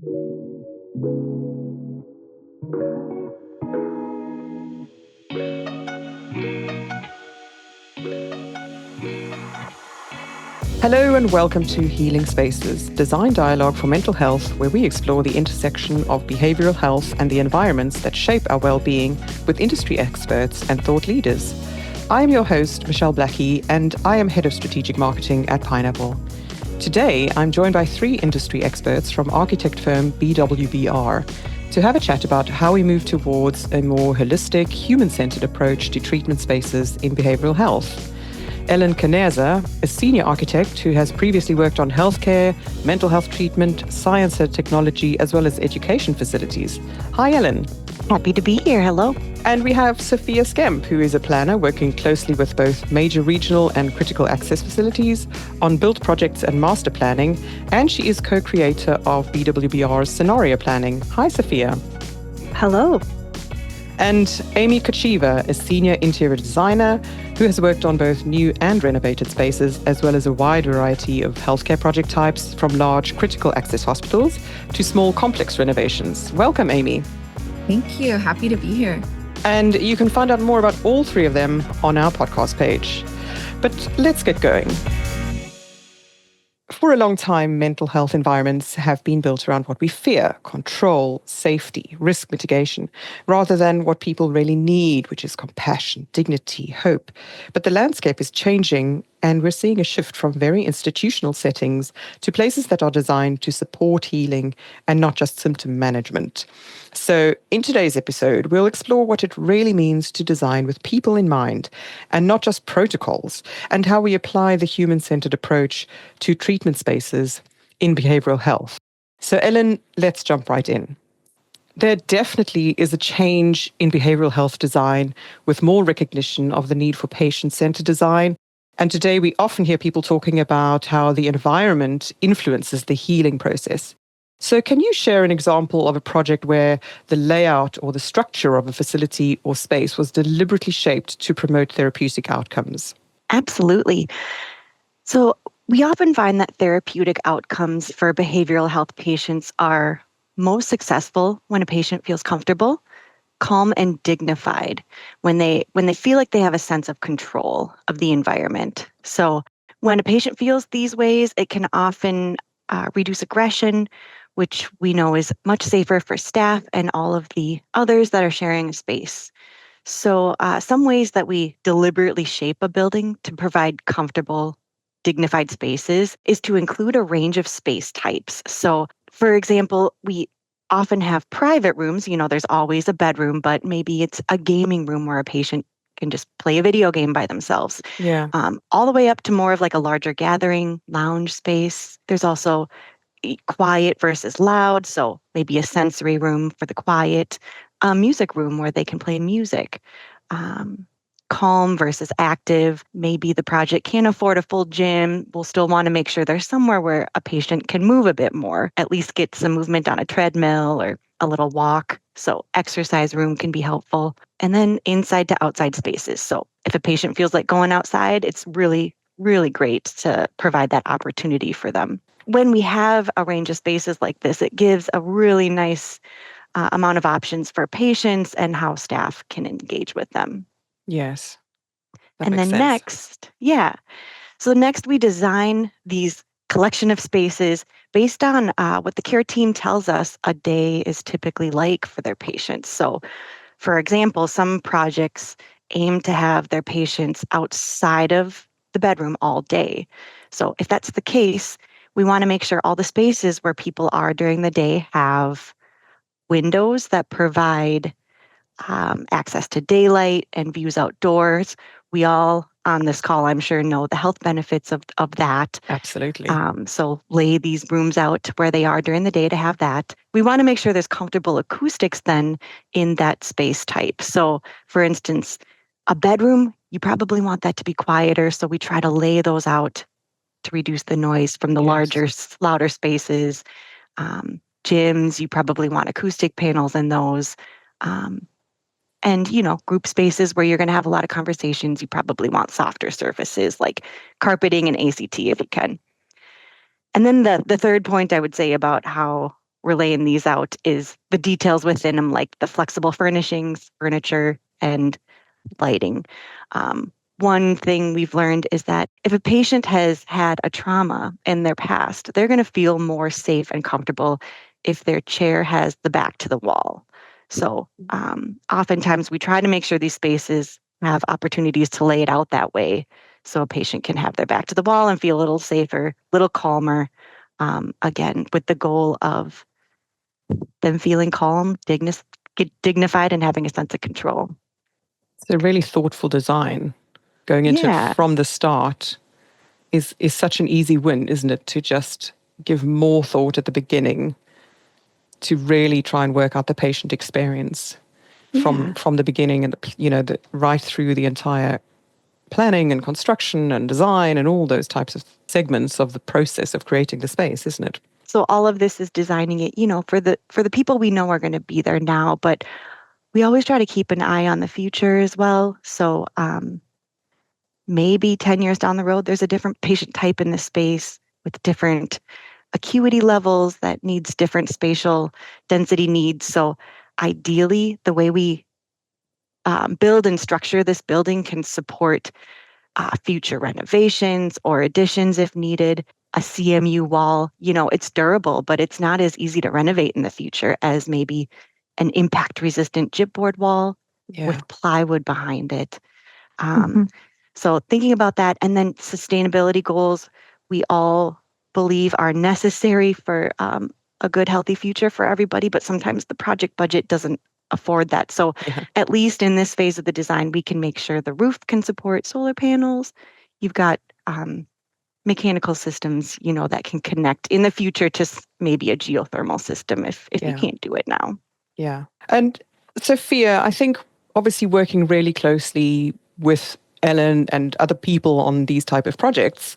Hello and welcome to Healing Spaces, design dialogue for mental health, where we explore the intersection of behavioural health and the environments that shape our well-being with industry experts and thought leaders. I am your host, Michelle Blackie, and I am Head of Strategic Marketing at Pineapple. Today, I'm joined by 3 industry experts from architect firm BWBR to have a chat about how we move towards a more holistic, human-centred approach to treatment spaces in behavioural health. Ellen Canerza, a senior architect who has previously worked on healthcare, mental health treatment, science and technology, as well as education facilities. Hi, Ellen. Happy to be here. Hello. And we have Sophia Skemp, who is a planner working closely with both major regional and critical access facilities on built projects and master planning, and she is co-creator of BWBR's scenario planning. Hi, Sophia. Hello. And Amy Kochiva, a senior interior designer who has worked on both new and renovated spaces, as well as a wide variety of healthcare project types, from large critical access hospitals to small complex renovations. Welcome, Amy. Thank you. Happy to be here. And you can find out more about all 3 of them on our podcast page. But let's get going. For a long time, mental health environments have been built around what we fear: control, safety, risk mitigation, rather than what people really need, which is compassion, dignity, hope. But the landscape is changing, and we're seeing a shift from very institutional settings to places that are designed to support healing and not just symptom management. So in today's episode, we'll explore what it really means to design with people in mind and not just protocols, and how we apply the human-centered approach to treatment spaces in behavioral health. So Ellen, let's jump right in. There definitely is a change in behavioral health design with more recognition of the need for patient-centered design. And today we often hear people talking about how the environment influences the healing process. So can you share an example of a project where the layout or the structure of a facility or space was deliberately shaped to promote therapeutic outcomes? Absolutely. So we often find that therapeutic outcomes for behavioral health patients are most successful when a patient feels comfortable, calm, and dignified, when they feel like they have a sense of control of the environment. So when a patient feels these ways, it can often reduce aggression, which we know is much safer for staff and all of the others that are sharing a space. So some ways that we deliberately shape a building to provide comfortable, dignified spaces is to include a range of space types. So, for example, we often have private rooms. There's always a bedroom, but maybe it's a gaming room where a patient can just play a video game by themselves. Yeah. All the way up to more of like a larger gathering, lounge space. There's also quiet versus loud. So maybe a sensory room for the quiet, a music room where they can play music. Calm versus active. Maybe the project can't afford a full gym. We'll still want to make sure there's somewhere where a patient can move a bit more, at least get some movement on a treadmill or a little walk. So exercise room can be helpful. And then inside to outside spaces. So if a patient feels like going outside, it's really, really great to provide that opportunity for them. When we have a range of spaces like this, it gives a really nice amount of options for patients and how staff can engage with them. Yes. And then next, So next we design these collection of spaces based on what the care team tells us a day is typically like for their patients. So for example, some projects aim to have their patients outside of the bedroom all day. So if that's the case, we want to make sure all the spaces where people are during the day have windows that provide access to daylight and views outdoors. We all on this call, I'm sure, know the health benefits of that. Absolutely. So lay these rooms out where they are during the day to have that. We want to make sure there's comfortable acoustics then in that space type. So for instance, a bedroom, you probably want that to be quieter. So we try to lay those out to reduce the noise from the larger, louder spaces. Gyms, you probably want acoustic panels in those. And, group spaces where you're going to have a lot of conversations, you probably want softer surfaces like carpeting and ACT if you can. And then the third point I would say about how we're laying these out is the details within them, like the flexible furnishings, furniture, and lighting. One thing we've learned is that if a patient has had a trauma in their past, they're going to feel more safe and comfortable if their chair has the back to the wall. So oftentimes we try to make sure these spaces have opportunities to lay it out that way so a patient can have their back to the wall and feel a little safer, a little calmer, again, with the goal of them feeling calm, dignified, and having a sense of control. It's a really thoughtful design. Going into it from the start is such an easy win, isn't it? To just give more thought at the beginning to really try and work out the patient experience from the beginning and right through the entire planning and construction and design and all those types of segments of the process of creating the space, isn't it? So all of this is designing it, for the people we know are going to be there now, but we always try to keep an eye on the future as well. So maybe 10 years down the road, there's a different patient type in the space with different acuity levels that needs different spatial density needs. So ideally, the way we build and structure this building can support future renovations or additions if needed. A CMU wall, it's durable, but it's not as easy to renovate in the future as maybe an impact-resistant chipboard wall with plywood behind it. So thinking about that, and then sustainability goals, we all believe are necessary for a good, healthy future for everybody, but sometimes the project budget doesn't afford that. So at least in this phase of the design, we can make sure the roof can support solar panels. You've got mechanical systems, that can connect in the future to maybe a geothermal system if you can't do it now. Yeah. And Sophia, I think obviously working really closely with Ellen and other people on these type of projects,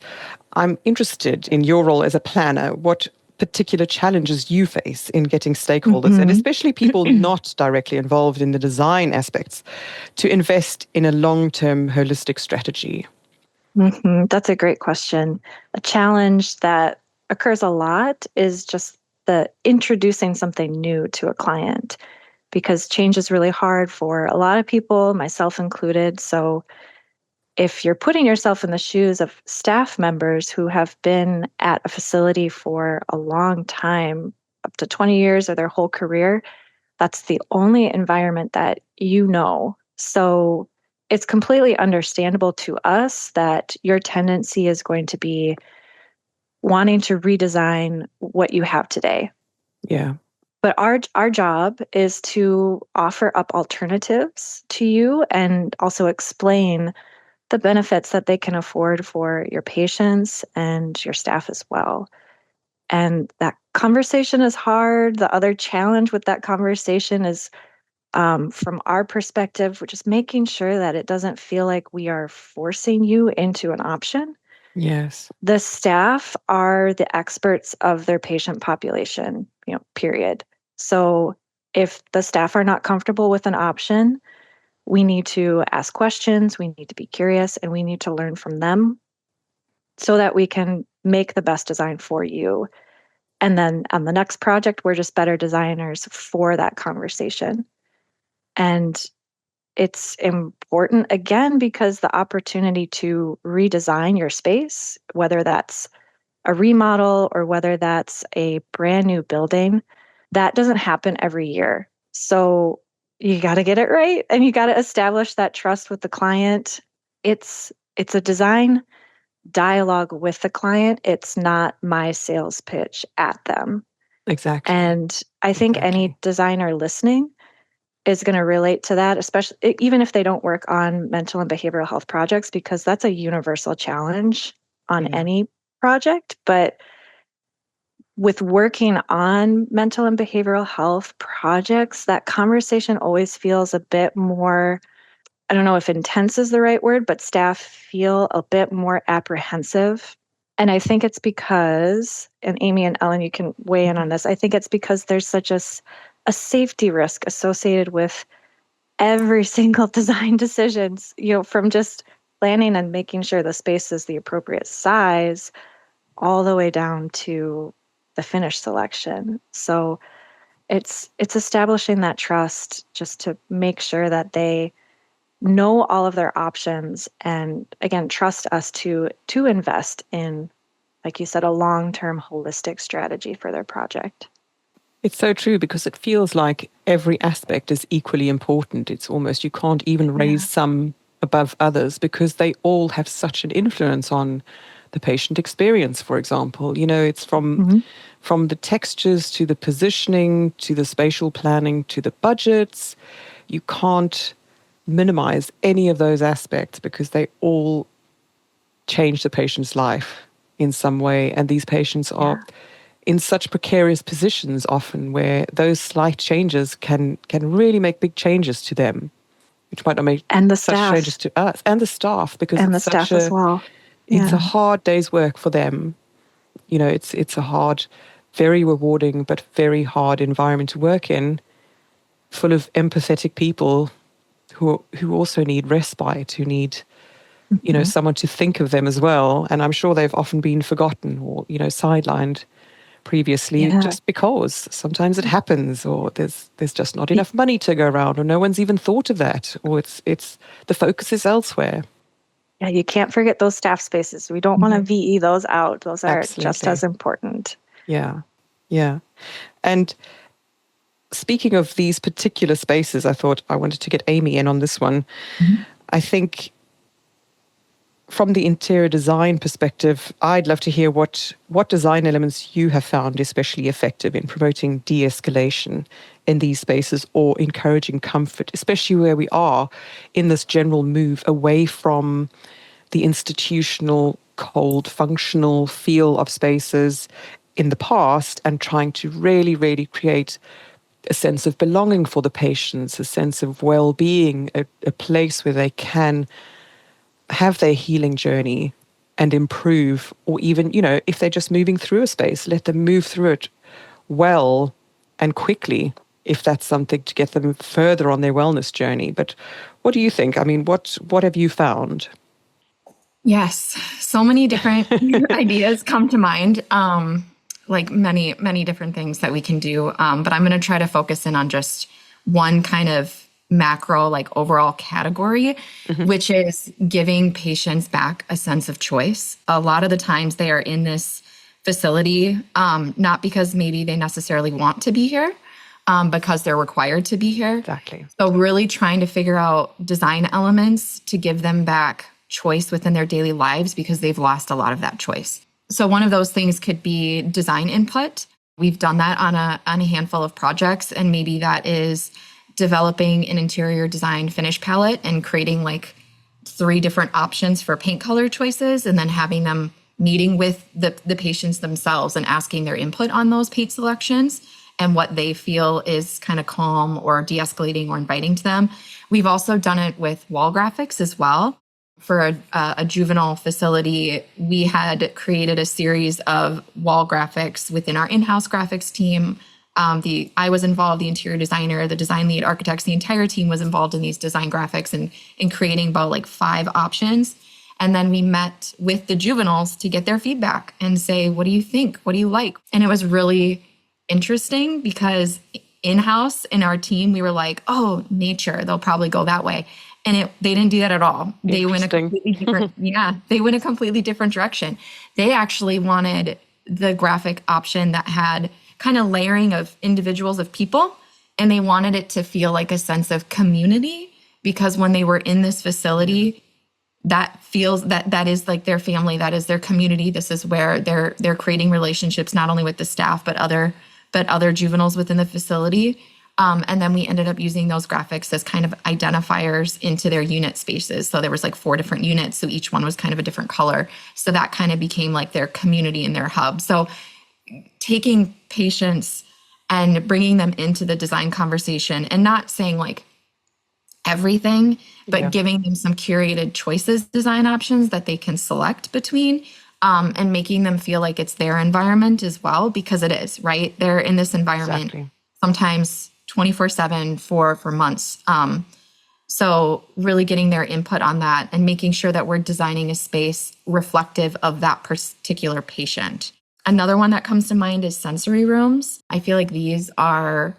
I'm interested in your role as a planner, what particular challenges you face in getting stakeholders, and especially people not directly involved in the design aspects, to invest in a long-term holistic strategy. That's a great question. A challenge that occurs a lot is just the introducing something new to a client, because change is really hard for a lot of people, myself included. So if you're putting yourself in the shoes of staff members who have been at a facility for a long time, up to 20 years or their whole career, that's the only environment that you know. So it's completely understandable to us that your tendency is going to be wanting to redesign what you have today. Yeah. But our job is to offer up alternatives to you and also explain the benefits that they can afford for your patients and your staff as well. And that conversation is hard. The other challenge with that conversation is, from our perspective, we're just making sure that it doesn't feel like we are forcing you into an option. Yes. The staff are the experts of their patient population, period. So if the staff are not comfortable with an option, we need to ask questions, we need to be curious, and we need to learn from them so that we can make the best design for you. And then on the next project, we're just better designers for that conversation. And it's important, again, because the opportunity to redesign your space, whether that's a remodel or whether that's a brand new building, that doesn't happen every year. So you got to get it right and you got to establish that trust with the client. It's a design dialogue with the client. It's not my sales pitch at them. Exactly. And I think any designer listening is going to relate to that, especially even if they don't work on mental and behavioral health projects, because that's a universal challenge on any project. But with working on mental and behavioral health projects, that conversation always feels a bit more, I don't know if intense is the right word, but staff feel a bit more apprehensive. And I think it's because, and Amy and Ellen, you can weigh in on this, I think it's because there's such a safety risk associated with every single design decisions, from just planning and making sure the space is the appropriate size, all the way down to the finished selection. So it's establishing that trust just to make sure that they know all of their options, and again, trust us to invest in, like you said, a long-term holistic strategy for their project. It's so true, because it feels like every aspect is equally important. It's almost, you can't even raise some above others, because they all have such an influence on the patient experience, for example. It's from the textures to the positioning to the spatial planning to the budgets. You can't minimize any of those aspects, because they all change the patient's life in some way. And these patients are in such precarious positions often, where those slight changes can really make big changes to them, which might not make and the such staff changes to us and the staff, because and the it's such staff as well. it's a hard day's work for them. It's a hard, very rewarding, but very hard environment to work in, full of empathetic people who also need respite, who need someone to think of them as well. And I'm sure they've often been forgotten or sidelined previously, just because sometimes it happens, or there's just not enough money to go around, or no one's even thought of that, or it's the focus is elsewhere. Yeah, you can't forget those staff spaces. We don't want to VE those out. Those are just as important. Yeah. And speaking of these particular spaces, I thought I wanted to get Amy in on this one. I think from the interior design perspective, I'd love to hear what design elements you have found especially effective in promoting de-escalation in these spaces, or encouraging comfort, especially where we are in this general move away from the institutional, cold, functional feel of spaces in the past, and trying to really, really create a sense of belonging for the patients, a sense of well-being, a place where they can have their healing journey and improve, or even, if they're just moving through a space, let them move through it well and quickly, if that's something to get them further on their wellness journey. But what do you think? I mean, what have you found? Yes, so many different ideas come to mind, like many different things that we can do. But I'm going to try to focus in on just one kind of macro, like overall category, which is giving patients back a sense of choice. A lot of the times they are in this facility, not because maybe they necessarily want to be here, because they're required to be here. Exactly. So really trying to figure out design elements to give them back choice within their daily lives, because they've lost a lot of that choice. So one of those things could be design input. We've done that on a handful of projects, and maybe that is developing an interior design finish palette and creating like 3 different options for paint color choices, and then having them meeting with the patients themselves and asking their input on those paint selections and what they feel is kind of calm or de-escalating or inviting to them. We've also done it with wall graphics as well. For a juvenile facility, we had created a series of wall graphics within our in-house graphics team. I was involved, the interior designer, the design lead, architects, the entire team was involved in these design graphics and in creating about like 5 options. And then we met with the juveniles to get their feedback and say, what do you think? What do you like? And it was really interesting, because in-house in our team, we were like, oh, nature, they'll probably go that way. And they didn't do that at all. They went a completely different, they went a completely different direction. They actually wanted the graphic option that had kind of layering of individuals, of people, and they wanted it to feel like a sense of community, because when they were in this facility, that feels that is like their family, that is their community. This is where they're creating relationships, not only with the staff, but other juveniles within the facility. And then we ended up using those graphics as kind of identifiers into their unit spaces. So there was like 4 different units. So each one was kind of a different color. So that kind of became like their community and their hub. So taking patients and bringing them into the design conversation, and not saying like everything, but giving them some curated choices, design options that they can select between, and making them feel like it's their environment as well, because it is, right? They're in this environment sometimes 24/7 for months. So really getting their input on that and making sure that we're designing a space reflective of that particular patient. Another one that comes to mind is sensory rooms. I feel like these are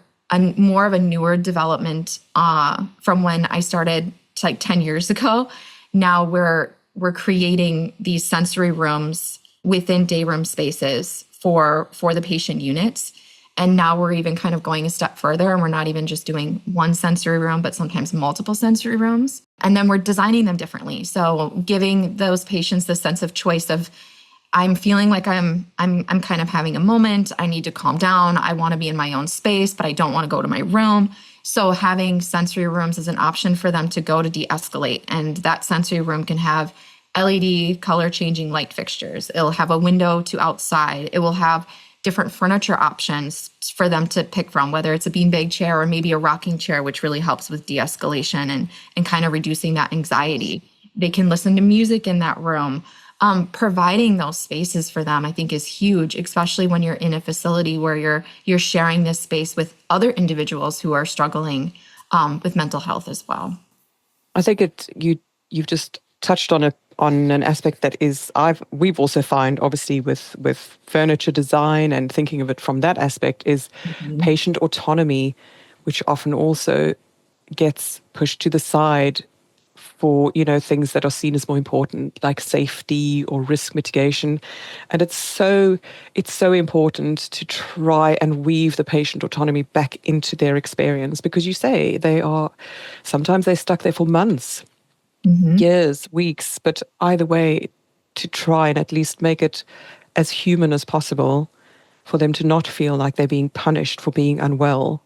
more of a newer development from when I started like 10 years ago. Now we're creating these sensory rooms within day room spaces for the patient units. And now we're even kind of going a step further, and we're not even just doing one sensory room, but sometimes multiple sensory rooms. And then we're designing them differently. So giving those patients the sense of choice of, I'm feeling like I'm kind of having a moment. I need to calm down. I want to be in my own space, but I don't want to go to my room. So having sensory rooms is an option for them to go to de-escalate. And that sensory room can have LED color changing light fixtures. It'll have a window to outside. It will have different furniture options for them to pick from, whether it's a beanbag chair or maybe a rocking chair, which really helps with de-escalation and kind of reducing that anxiety. They can listen to music in that room. Providing those spaces for them, I think, is huge, especially when you're in a facility where you're sharing this space with other individuals who are struggling with mental health as well. I think you've just touched on an aspect that we've also found, obviously, with furniture design and thinking of it from that aspect, is patient autonomy, which often also gets pushed to the side for, things that are seen as more important, like safety or risk mitigation. And it's so important to try and weave the patient autonomy back into their experience, because you say sometimes they're stuck there for months, years, weeks, but either way, to try and at least make it as human as possible for them to not feel like they're being punished for being unwell.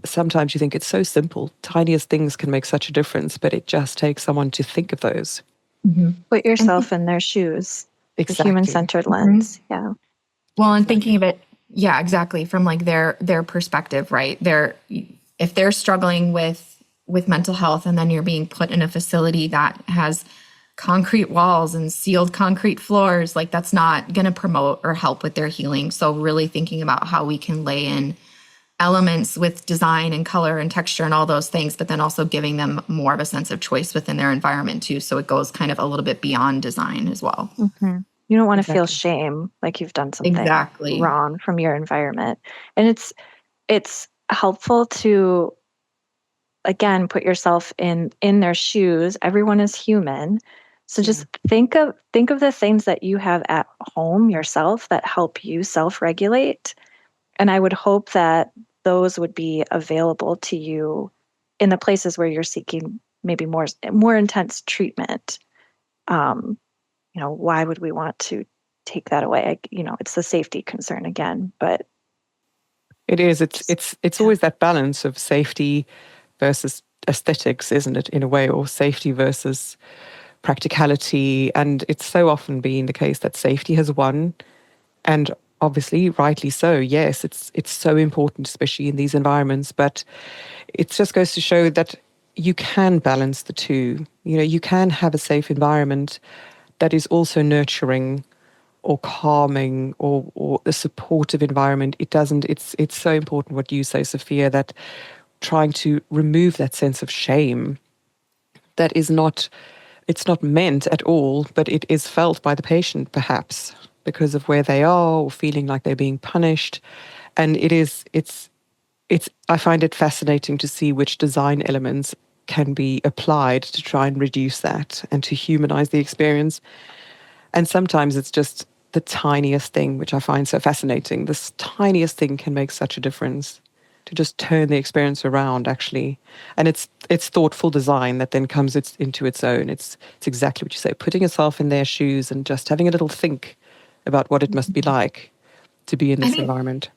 Sometimes you think it's so simple. Tiniest things can make such a difference, but it just takes someone to think of those. Put yourself in their shoes. Exactly. The human-centered lens. Yeah. Well, and thinking of it, yeah, exactly, from like their perspective, right? If they're struggling with mental health, and then you're being put in a facility that has concrete walls and sealed concrete floors, like that's not going to promote or help with their healing. So really thinking about how we can lay in elements with design and color and texture and all those things, but then also giving them more of a sense of choice within their environment too. So it goes kind of a little bit beyond design as well. Mm-hmm. You don't want to feel shame like you've done something wrong from your environment. And it's helpful to, again, put yourself in their shoes. Everyone is human. So just think of the things that you have at home yourself that help you self-regulate. And I would hope that those would be available to you in the places where you're seeking maybe more intense treatment. Why would we want to take that away? It's the safety concern again, but it is. It's always that balance of safety versus aesthetics, isn't it, in a way, or safety versus practicality. And it's so often been the case that safety has won, and obviously, rightly so. Yes, it's so important, especially in these environments. But it just goes to show that you can balance the two. You can have a safe environment that is also nurturing or calming or a supportive environment. It's so important what you say, Sophia, that trying to remove that sense of shame that it's not meant at all, but it is felt by the patient, perhaps, because of where they are or feeling like they're being punished. And I find it fascinating to see which design elements can be applied to try and reduce that and to humanize the experience. And sometimes it's just the tiniest thing, which I find so fascinating. This tiniest thing can make such a difference to just turn the experience around, actually. And it's thoughtful design that then comes into its own. It's exactly what you say, putting yourself in their shoes and just having a little think about what it must be like to be in this environment.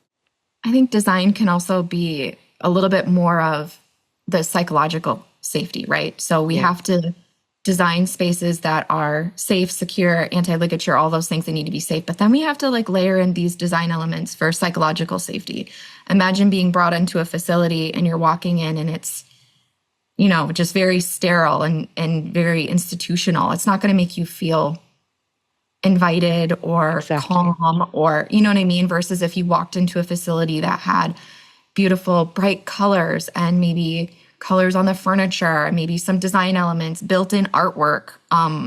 I think design can also be a little bit more of the psychological safety, right? So we have to design spaces that are safe, secure, anti-ligature, all those things that need to be safe. But then we have to layer in these design elements for psychological safety. Imagine being brought into a facility and you're walking in and it's, just very sterile and very institutional. It's not going to make you feel invited or calm, or you know what I mean, versus if you walked into a facility that had beautiful bright colors and maybe colors on the furniture, maybe some design elements, built-in artwork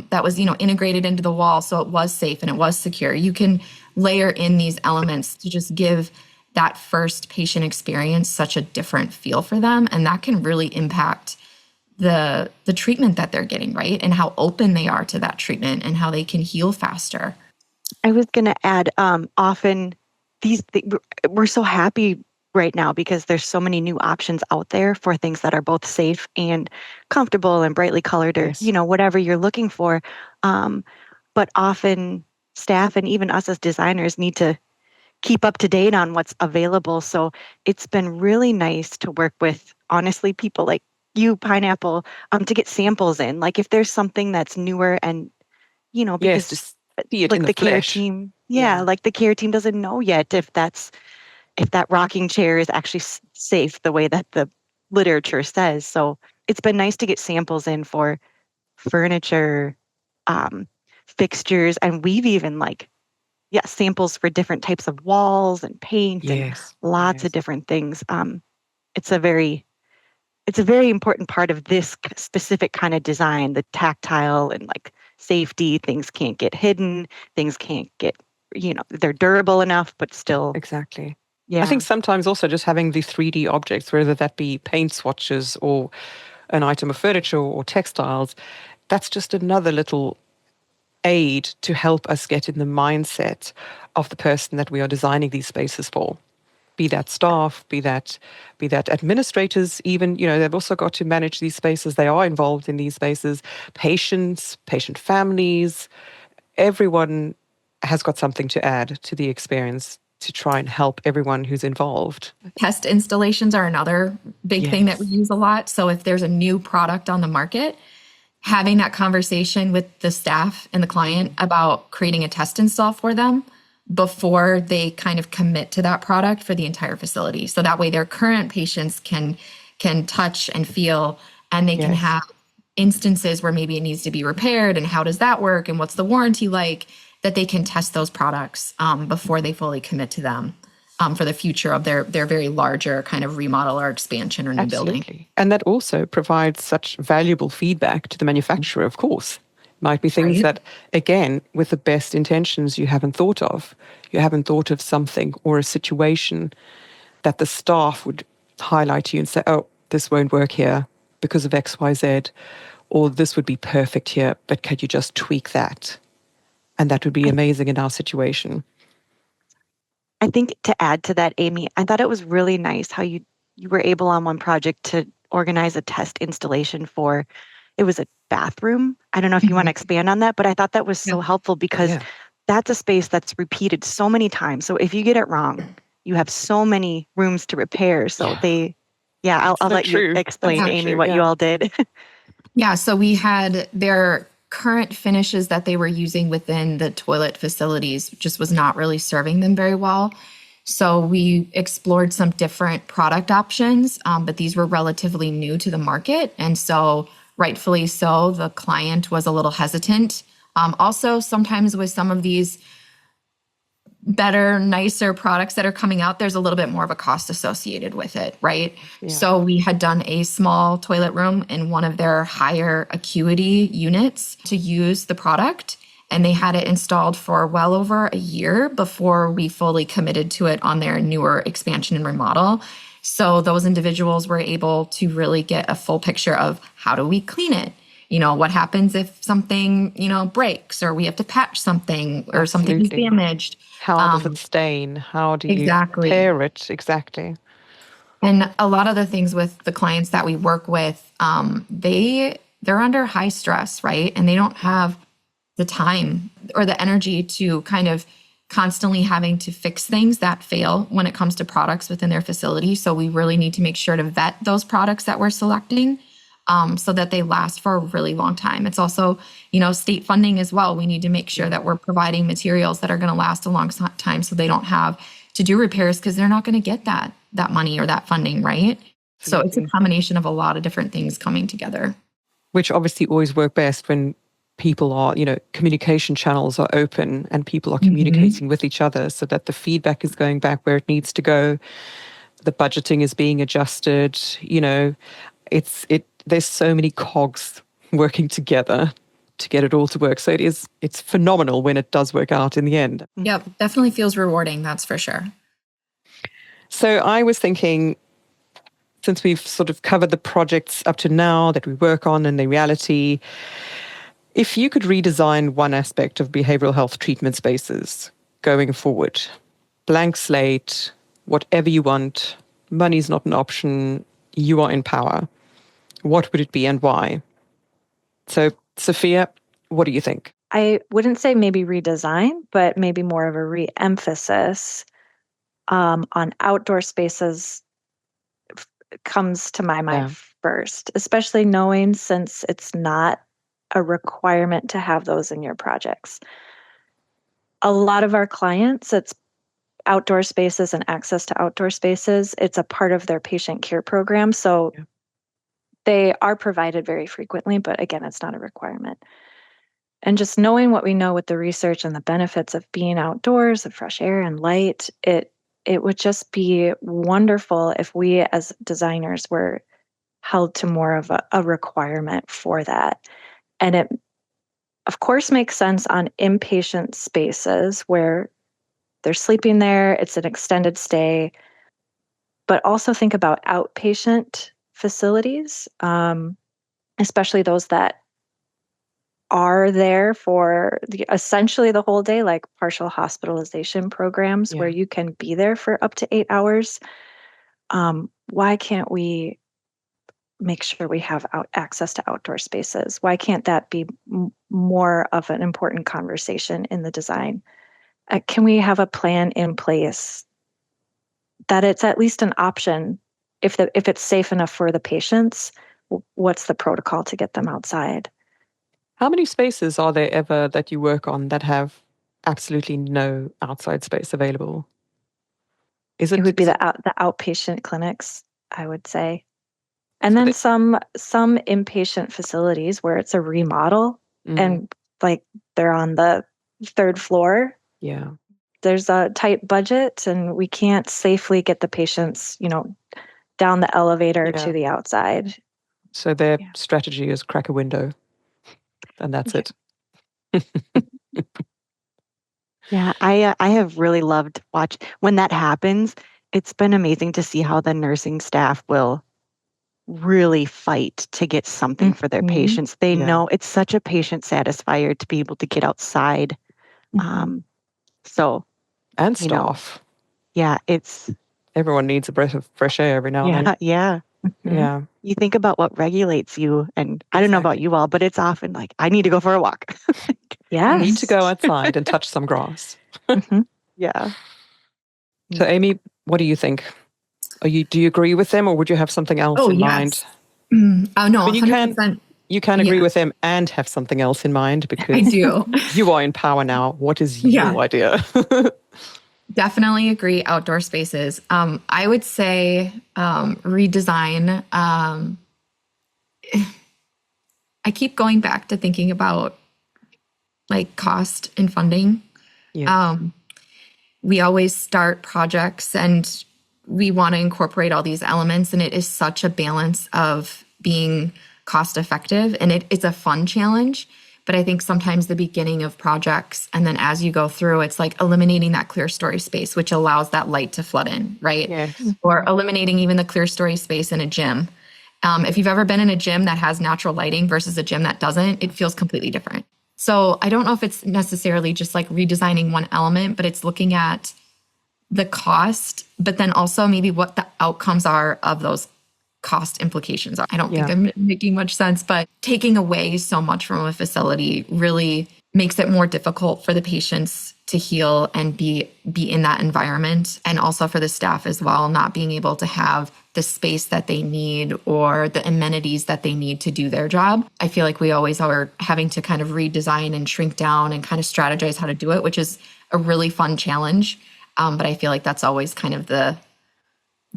that was, integrated into the wall so it was safe and it was secure. You can layer in these elements to just give that first patient experience such a different feel for them, and that can really impact the treatment that they're getting, right? And how open they are to that treatment and how they can heal faster. I was going to add, often we're so happy right now because there's so many new options out there for things that are both safe and comfortable and brightly colored, or, Yes. whatever you're looking for. But often staff and even us as designers need to keep up to date on what's available. So it's been really nice to work with, honestly, people like you, Pineapple, to get samples in. Like if there's something that's newer and, Yes, because to see it like in the the care flesh. team, Yeah. like the care team doesn't know yet if that rocking chair is actually safe the way that the literature says. So it's been nice to get samples in for furniture, um, fixtures, and we've even samples for different types of walls and paint and Yes. lots of Yes. different things. It's a very it's a very important part of this specific kind of design, the tactile and like safety. Things can't get hidden. Things can't get, they're durable enough, but still, Exactly. I yeah. think sometimes also just having the 3D objects, whether that be paint swatches or an item of furniture or textiles, that's just another little aid to help us get in the mindset of the person that we are designing these spaces for. Be that staff, be that administrators, even, they've also got to manage these spaces. They are involved in these spaces. Patients, patient families, everyone has got something to add to the experience to try and help everyone who's involved. Test installations are another big thing that we Yes. use a lot. So if there's a new product on the market, having that conversation with the staff and the client about creating a test install for them before they kind of commit to that product for the entire facility. So that way their current patients can touch and feel, and they can Yes. have instances where maybe it needs to be repaired and how does that work and what's the warranty like, that they can test those products before they fully commit to them for the future of their very larger kind of remodel or expansion or new building. Absolutely. And that also provides such valuable feedback to the manufacturer, of course. Might be things Right. that, again, with the best intentions, you haven't thought of. You haven't thought of something or a situation that the staff would highlight to you and say, oh, this won't work here because of X, Y, Z, or this would be perfect here, but could you just tweak that? And that would be amazing in our situation. I think to add to that, Amy, I thought it was really nice how you were able on one project to organize a test installation for, it was a bathroom. I don't know if you want to expand on that, but I thought that was so helpful because Yeah. that's a space that's repeated so many times. So if you get it wrong, you have so many rooms to repair. So I'll so let you true. explain, That's so Amy, true, what you yeah. all did. Yeah, so we had their current finishes that they were using within the toilet facilities just was not really serving them very well. So we explored some different product options, but these were relatively new to the market. And so rightfully so, the client was a little hesitant. Also, sometimes with some of these better, nicer products that are coming out, there's a little bit more of a cost associated with it, right? Yeah. So we had done a small toilet room in one of their higher acuity units to use the product, and they had it installed for well over a year before we fully committed to it on their newer expansion and remodel. So those individuals were able to really get a full picture of how do we clean it? What happens if something, breaks or we have to patch something or something is Absolutely. damaged. How does it stain? How do you Exactly. repair it? Exactly. And a lot of the things with the clients that we work with, they're under high stress, right? And they don't have the time or the energy to kind of constantly having to fix things that fail when it comes to products within their facility. So we really need to make sure to vet those products that we're selecting so that they last for a really long time. It's also, state funding as well. We need to make sure that we're providing materials that are going to last a long time so they don't have to do repairs because they're not going to get that money or that funding, right? So it's a combination of a lot of different things coming together. Which obviously always work best when people are, communication channels are open and people are communicating with each other so that the feedback is going back where it needs to go. The budgeting is being adjusted, There's so many cogs working together to get it all to work. So it's phenomenal when it does work out in the end. Yep, definitely feels rewarding, that's for sure. So I was thinking, since we've sort of covered the projects up to now that we work on and the reality, if you could redesign one aspect of behavioral health treatment spaces going forward, blank slate, whatever you want, money's not an option, you are in power, what would it be and why? So, Sophia, what do you think? I wouldn't say maybe redesign, but maybe more of a re-emphasis on outdoor spaces comes to my mind first, especially knowing since it's not a requirement to have those in your projects. A lot of our clients, it's outdoor spaces and access to outdoor spaces. It's a part of their patient care program. So they are provided very frequently, but again, it's not a requirement. And just knowing what we know with the research and the benefits of being outdoors, of fresh air and light, it would just be wonderful if we as designers were held to more of a requirement for that. And it, of course, makes sense on inpatient spaces where they're sleeping there, it's an extended stay, but also think about outpatient facilities, especially those that are there for essentially the whole day, like partial hospitalization programs where you can be there for up to 8 hours. Why can't we make sure we have access to outdoor spaces? Why can't that be more of an important conversation in the design? Can we have a plan in place that it's at least an option if it's safe enough for the patients? What's the protocol to get them outside? How many spaces are there ever that you work on that have absolutely no outside space available? It would be the outpatient clinics, I would say. And then some inpatient facilities where it's a remodel and like they're on the third floor. Yeah. There's a tight budget and we can't safely get the patients, down the elevator to the outside. So their strategy is crack a window. And that's it. Yeah, I have really loved when that happens. It's been amazing to see how the nursing staff will really fight to get something for their patients. They know it's such a patient satisfier to be able to get outside. So, and staff. It's everyone needs a breath of fresh air every now and then. Yeah. Yeah. You think about what regulates you, and I don't know about you all, but it's often like, I need to go for a walk. Yeah. I need to go outside and touch some grass. Yeah. So, Amy, what do you think? Do you agree with them, or would you have something else in mind? Oh, no, but 100%. You can agree with them and have something else in mind because I do. You are in power now. What is your idea? Definitely agree. Outdoor spaces. I would say redesign. I keep going back to thinking about like cost and funding. Yes. We always start projects and we want to incorporate all these elements, and it is such a balance of being cost effective, and it's a fun challenge. But I think sometimes the beginning of projects and then as you go through, it's like eliminating that clear story space, which allows that light to flood in, right? Yes. Or eliminating even the clear story space in a gym. If you've ever been in a gym that has natural lighting versus a gym that doesn't, it feels completely different. So I don't know if it's necessarily just like redesigning one element, but it's looking at the cost, but then also maybe what the outcomes are of those cost implications are. I don't think I'm making much sense, but taking away so much from a facility really makes it more difficult for the patients to heal and be in that environment. And also for the staff as well, not being able to have the space that they need or the amenities that they need to do their job. I feel like we always are having to kind of redesign and shrink down and kind of strategize how to do it, which is a really fun challenge. But I feel like that's always kind of the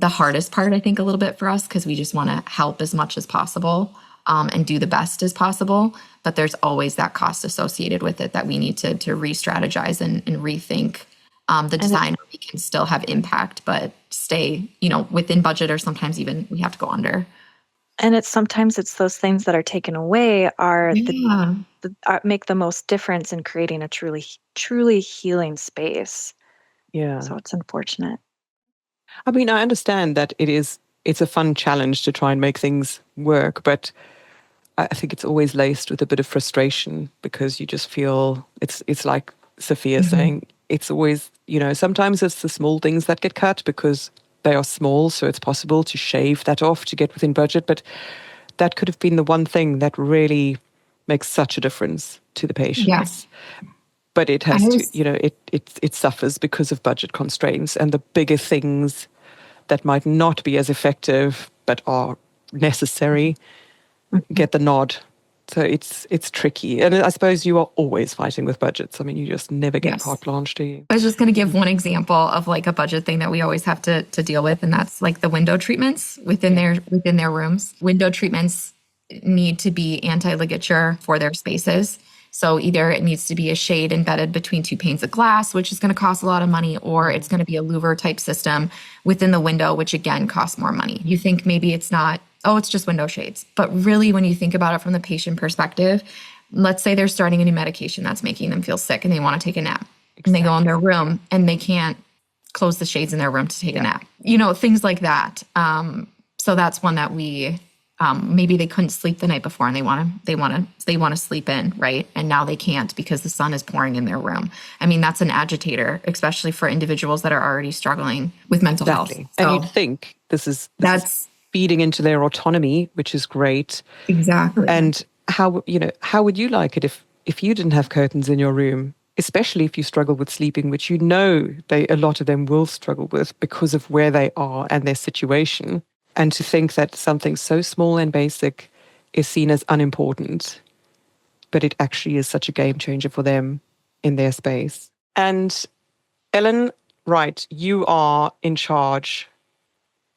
hardest part, I think, a little bit for us, because we just want to help as much as possible and do the best as possible. But there's always that cost associated with it that we need to re-strategize and rethink the design. We can still have impact, but stay, within budget, or sometimes even we have to go under. And sometimes it's those things that are taken away Yeah. make the most difference in creating a truly healing space. Yeah. So it's unfortunate. I mean, I understand that it's a fun challenge to try and make things work, but I think it's always laced with a bit of frustration because you just feel it's like Sophia saying, it's always, sometimes it's the small things that get cut because they are small, so it's possible to shave that off to get within budget, but that could have been the one thing that really makes such a difference to the patients. Yes. But it has to, it suffers because of budget constraints, and the bigger things that might not be as effective but are necessary get the nod. So it's tricky. And I suppose you are always fighting with budgets. I mean, you just never get carte blanche, do you? I was just going to give one example of like a budget thing that we always have to deal with, and that's like the window treatments within their rooms. Window treatments need to be anti-ligature for their spaces. So either it needs to be a shade embedded between two panes of glass, which is going to cost a lot of money, or it's going to be a louver type system within the window, which again costs more money. You think maybe it's not, oh, it's just window shades. But really, when you think about it from the patient perspective, let's say they're starting a new medication that's making them feel sick and they want to take a nap. Exactly. And they go in their room and they can't close the shades in their room to take a nap. Things like that. So that's one that we maybe they couldn't sleep the night before and they want to sleep in, right? And now they can't because the sun is pouring in their room. I mean, that's an agitator, especially for individuals that are already struggling with mental health. So, and you'd think this is feeding into their autonomy, which is great. Exactly. And how would you like it if you didn't have curtains in your room, especially if you struggle with sleeping, which a lot of them will struggle with because of where they are and their situation. And to think that something so small and basic is seen as unimportant, but it actually is such a game changer for them in their space. And Ellen, right, you are in charge,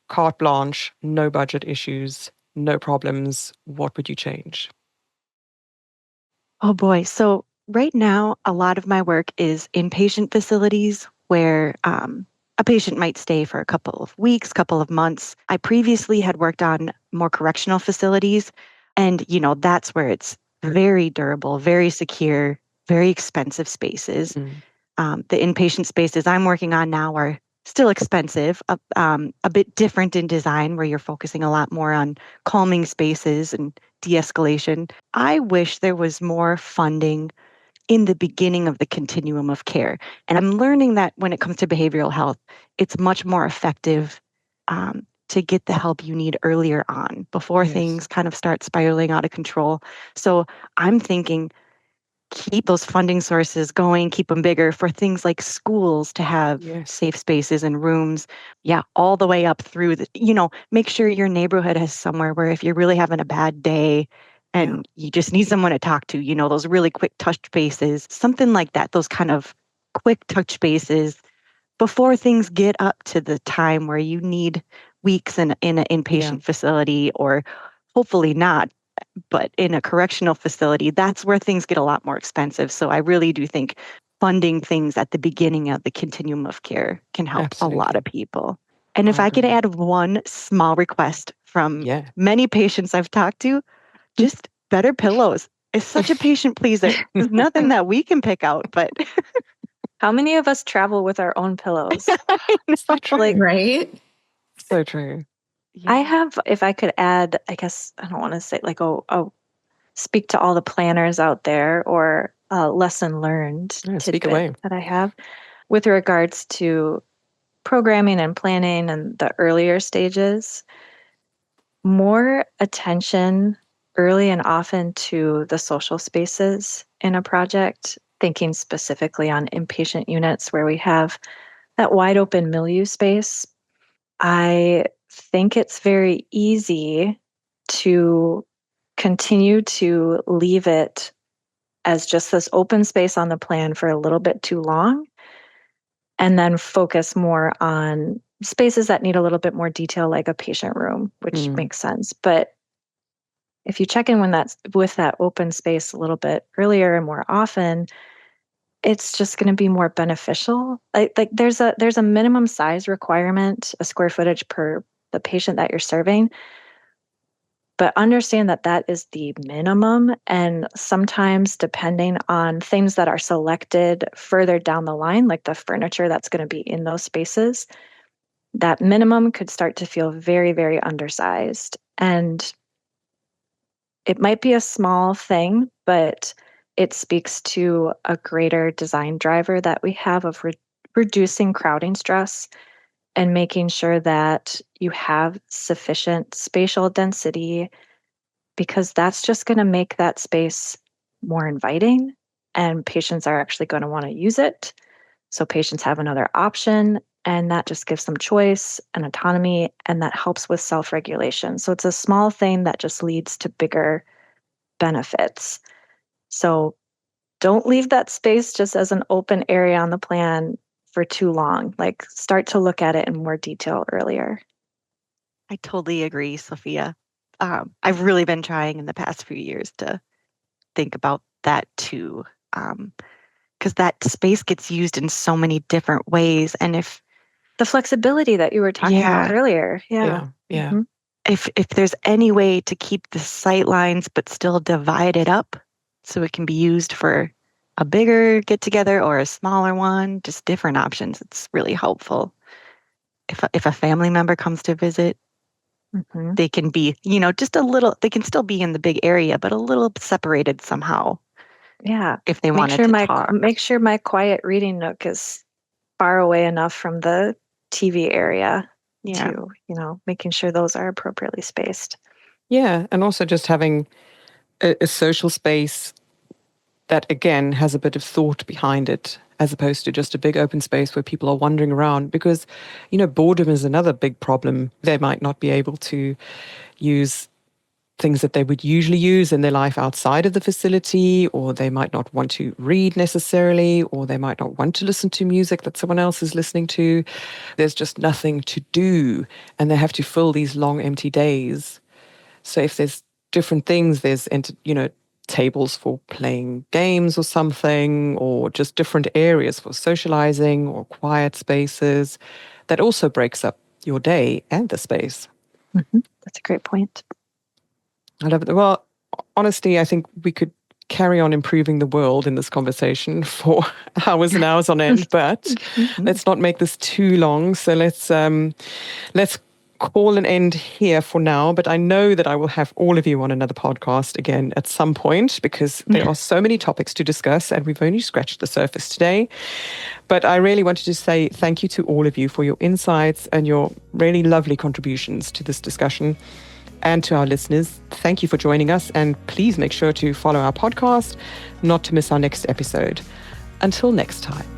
carte blanche, no budget issues, no problems. What would you change? Oh boy. So right now, a lot of my work is inpatient facilities where a patient might stay for a couple of weeks, couple of months. I previously had worked on more correctional facilities, and that's where it's very durable, very secure, very expensive spaces. The inpatient spaces I'm working on now are still expensive, a bit different in design, where you're focusing a lot more on calming spaces and de-escalation. I wish there was more funding in the beginning of the continuum of care. And I'm learning that when it comes to behavioral health, it's much more effective to get the help you need earlier on before things kind of start spiraling out of control. So I'm thinking, keep those funding sources going, keep them bigger for things like schools to have safe spaces and rooms. Yeah, all the way up through make sure your neighborhood has somewhere where if you're really having a bad day and you just need someone to talk to, those really quick touch bases, something like that, those kind of quick touch bases before things get up to the time where you need weeks in an inpatient facility, or hopefully not, but in a correctional facility, that's where things get a lot more expensive. So I really do think funding things at the beginning of the continuum of care can help a lot of people. And if I could add one small request from many patients I've talked to, just better pillows. It's such a patient pleaser. There's nothing that we can pick out, but how many of us travel with our own pillows? So true. Right? So true. I have, if I could add, I guess, I don't want to say like, speak to all the planners out there, or lesson learned speak away. that I have with regards to programming and planning and the earlier stages. More attention early and often to the social spaces in a project, thinking specifically on inpatient units where we have that wide open milieu space. I think it's very easy to continue to leave it as just this open space on the plan for a little bit too long, and then focus more on spaces that need a little bit more detail, like a patient room, which makes sense. But if you check in with that open space a little bit earlier and more often, it's just going to be more beneficial. Like there's a minimum size requirement, a square footage per the patient that you're serving. But understand that that is the minimum. And sometimes, depending on things that are selected further down the line, like the furniture that's going to be in those spaces, that minimum could start to feel very, very undersized. And it might be a small thing, but it speaks to a greater design driver that we have of reducing crowding stress and making sure that you have sufficient spatial density, because that's just going to make that space more inviting, and patients are actually going to want to use it. So patients have another option, and that just gives them choice and autonomy, and that helps with self-regulation. So it's a small thing that just leads to bigger benefits. So don't leave that space just as an open area on the plan for too long. Like, start to look at it in more detail earlier. I totally agree, Sophia. I've really been trying in the past few years to think about that too, because that space gets used in so many different ways. And if the flexibility that you were talking about earlier, Yeah. Mm-hmm. if there's any way to keep the sight lines but still divide it up so it can be used for a bigger get together or a smaller one, just different options, it's really helpful. If a family member comes to visit, they can be, just a little, they can still be in the big area, but a little separated somehow. Yeah. If they wanted to talk. Make sure my quiet reading nook is far away enough from the TV area to, making sure those are appropriately spaced. Yeah. And also just having a social space that, again, has a bit of thought behind it, as opposed to just a big open space where people are wandering around. Because, boredom is another big problem. They might not be able to use things that they would usually use in their life outside of the facility, or they might not want to read necessarily, or they might not want to listen to music that someone else is listening to. There's just nothing to do, and they have to fill these long, empty days. So if there's different things, there's, tables for playing games or something, or just different areas for socializing or quiet spaces, that also breaks up your day and the space. Mm-hmm. That's a great point. I love it. Well, honestly, I think we could carry on improving the world in this conversation for hours and hours on end, but let's not make this too long. So let's call an end here for now. But I know that I will have all of you on another podcast again at some point, because there are so many topics to discuss and we've only scratched the surface today. But I really wanted to say thank you to all of you for your insights and your really lovely contributions to this discussion. And to our listeners, thank you for joining us, and please make sure to follow our podcast not to miss our next episode. Until next time.